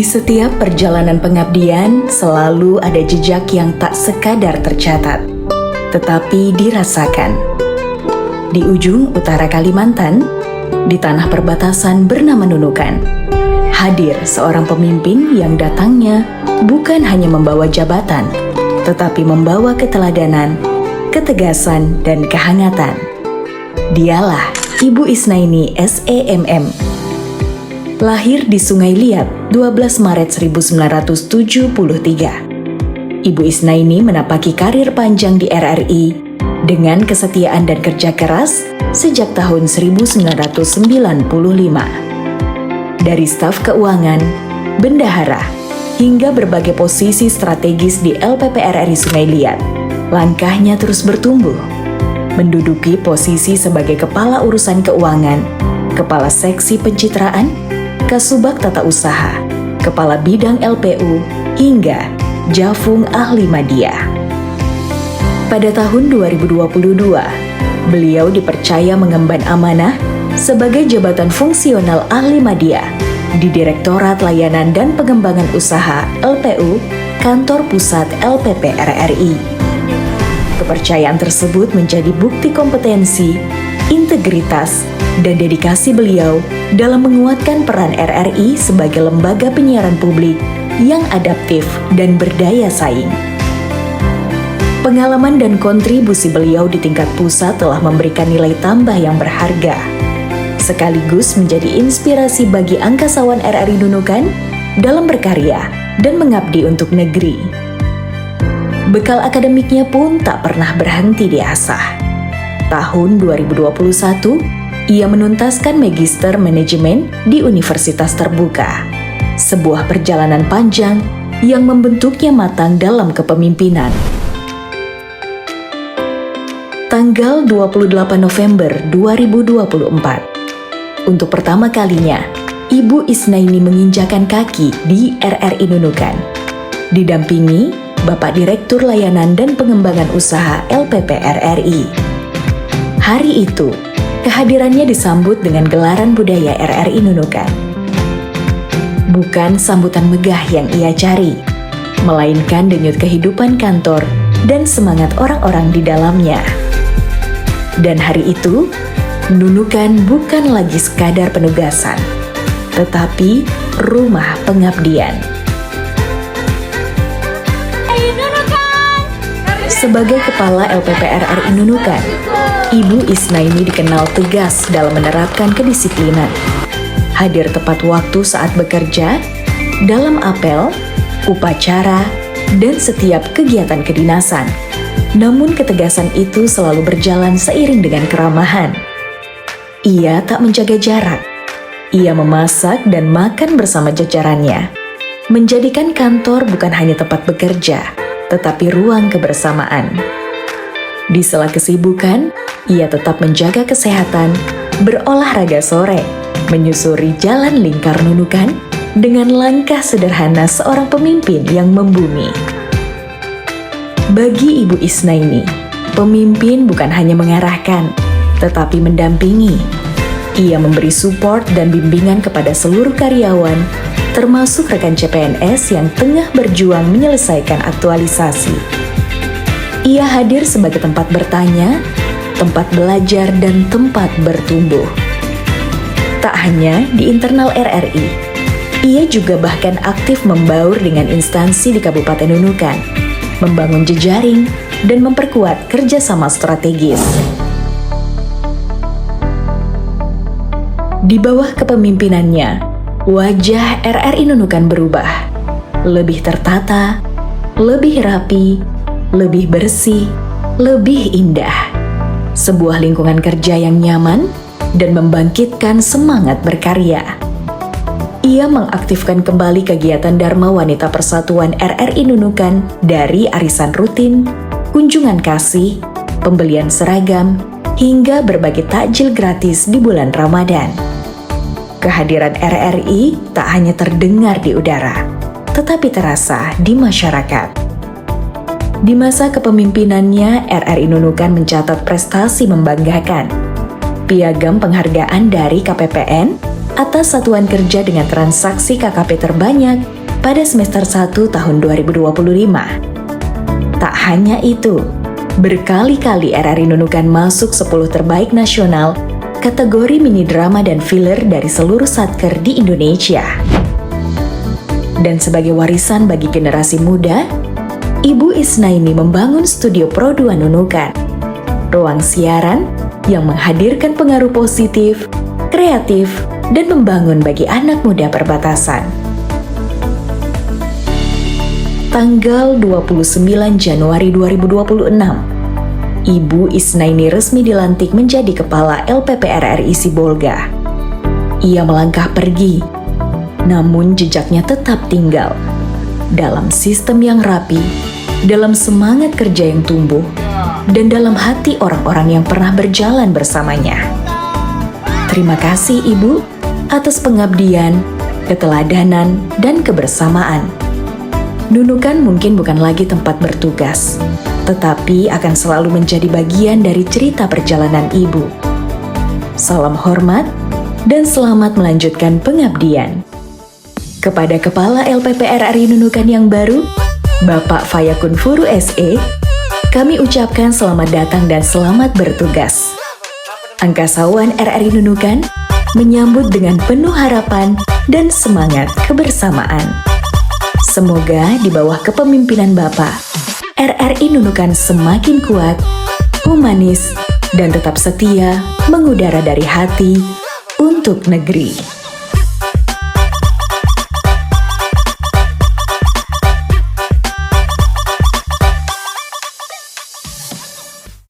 setiap perjalanan pengabdian selalu ada jejak yang tak sekadar tercatat, tetapi dirasakan. Di ujung utara Kalimantan, di tanah perbatasan bernama Nunukan, hadir seorang pemimpin yang datangnya bukan hanya membawa jabatan, tetapi membawa keteladanan, ketegasan, dan kehangatan. Dialah Ibu Isnaini SEMM. Lahir di Sungai Liat 12 Maret 1973. Ibu Isnaini menapaki karir panjang di RRI dengan kesetiaan dan kerja keras sejak tahun 1995. Dari staf keuangan, bendahara, hingga berbagai posisi strategis di LPP RRI Sungai Liat, langkahnya terus bertumbuh. Menduduki posisi sebagai Kepala Urusan Keuangan, Kepala Seksi Pencitraan, Kasubag Tata Usaha, Kepala Bidang LPU, hingga Jafung Ahli Madya. Pada tahun 2022, beliau dipercaya mengemban amanah sebagai jabatan fungsional Ahli Madya di Direktorat Layanan dan Pengembangan Usaha LPU, Kantor Pusat LPP RRI. Kepercayaan tersebut menjadi bukti kompetensi, integritas, dan dedikasi beliau dalam menguatkan peran RRI sebagai lembaga penyiaran publik yang adaptif dan berdaya saing. Pengalaman dan kontribusi beliau di tingkat pusat telah memberikan nilai tambah yang berharga, sekaligus menjadi inspirasi bagi angkasawan RRI Nunukan dalam berkarya dan mengabdi untuk negeri. Bekal akademiknya pun tak pernah berhenti diasah. Tahun 2021, ia menuntaskan Magister Manajemen di Universitas Terbuka, sebuah perjalanan panjang yang membentuknya matang dalam kepemimpinan. Tanggal 28 November 2024, untuk pertama kalinya, Ibu Isnaini menginjakan kaki di RRI Nunukan, didampingi Bapak Direktur Layanan dan Pengembangan Usaha LPP RRI. Hari itu, kehadirannya disambut dengan gelaran budaya RRI Nunukan. Bukan sambutan megah yang ia cari, melainkan denyut kehidupan kantor dan semangat orang-orang di dalamnya. Dan hari itu, Nunukan bukan lagi sekadar penugasan, tetapi rumah pengabdian. Sebagai Kepala LPP RRI Nunukan, Ibu Isnaini dikenal tegas dalam menerapkan kedisiplinan, hadir tepat waktu saat bekerja, dalam apel, upacara, dan setiap kegiatan kedinasan. Namun ketegasan itu selalu berjalan seiring dengan keramahan. Ia tak menjaga jarak. Ia memasak dan makan bersama jajarannya, menjadikan kantor bukan hanya tempat bekerja, tetapi ruang kebersamaan. Di sela kesibukan, ia tetap menjaga kesehatan, berolahraga sore, menyusuri jalan lingkar Nunukan dengan langkah sederhana seorang pemimpin yang membumi. Bagi Ibu Isnaini, pemimpin bukan hanya mengarahkan, tetapi mendampingi. Ia memberi support dan bimbingan kepada seluruh karyawan, termasuk rekan CPNS yang tengah berjuang menyelesaikan aktualisasi. Ia hadir sebagai tempat bertanya, tempat belajar, dan tempat bertumbuh. Tak hanya di internal RRI, ia juga bahkan aktif membaur dengan instansi di Kabupaten Nunukan, membangun jejaring, dan memperkuat kerjasama strategis. Di bawah kepemimpinannya, wajah RRI Nunukan berubah, lebih tertata, lebih rapi, lebih bersih, lebih indah. Sebuah lingkungan kerja yang nyaman dan membangkitkan semangat berkarya. Ia mengaktifkan kembali kegiatan Dharma Wanita Persatuan RRI Nunukan dari arisan rutin, kunjungan kasih, pembelian seragam, hingga berbagi takjil gratis di bulan Ramadan. Kehadiran RRI tak hanya terdengar di udara, tetapi terasa di masyarakat. Di masa kepemimpinannya, RRI Nunukan mencatat prestasi membanggakan. Piagam penghargaan dari KPPN atas satuan kerja dengan transaksi KKP terbanyak pada semester 1 tahun 2025. Tak hanya itu, berkali-kali RRI Nunukan masuk 10 terbaik nasional kategori mini drama dan filler dari seluruh satker di Indonesia. Dan sebagai warisan bagi generasi muda, Ibu Isnaini membangun studio Pro 2 Nunukan, ruang siaran yang menghadirkan pengaruh positif, kreatif, dan membangun bagi anak muda perbatasan. Tanggal 29 Januari 2026, Ibu Isnaini resmi dilantik menjadi Kepala LPP RRI Sibolga. Ia melangkah pergi, namun jejaknya tetap tinggal dalam sistem yang rapi, dalam semangat kerja yang tumbuh, dan dalam hati orang-orang yang pernah berjalan bersamanya. Terima kasih Ibu atas pengabdian, keteladanan, dan kebersamaan. Nunukan mungkin bukan lagi tempat bertugas, tetapi akan selalu menjadi bagian dari cerita perjalanan Ibu. Salam hormat dan selamat melanjutkan pengabdian. Kepada Kepala LPP RRI Nunukan yang baru, Bapak Fayakun Furu SE, kami ucapkan selamat datang dan selamat bertugas. Angkasawan RRI Nunukan menyambut dengan penuh harapan dan semangat kebersamaan. Semoga di bawah kepemimpinan Bapak, RRI Nunukan semakin kuat, humanis, dan tetap setia mengudara dari hati untuk negeri.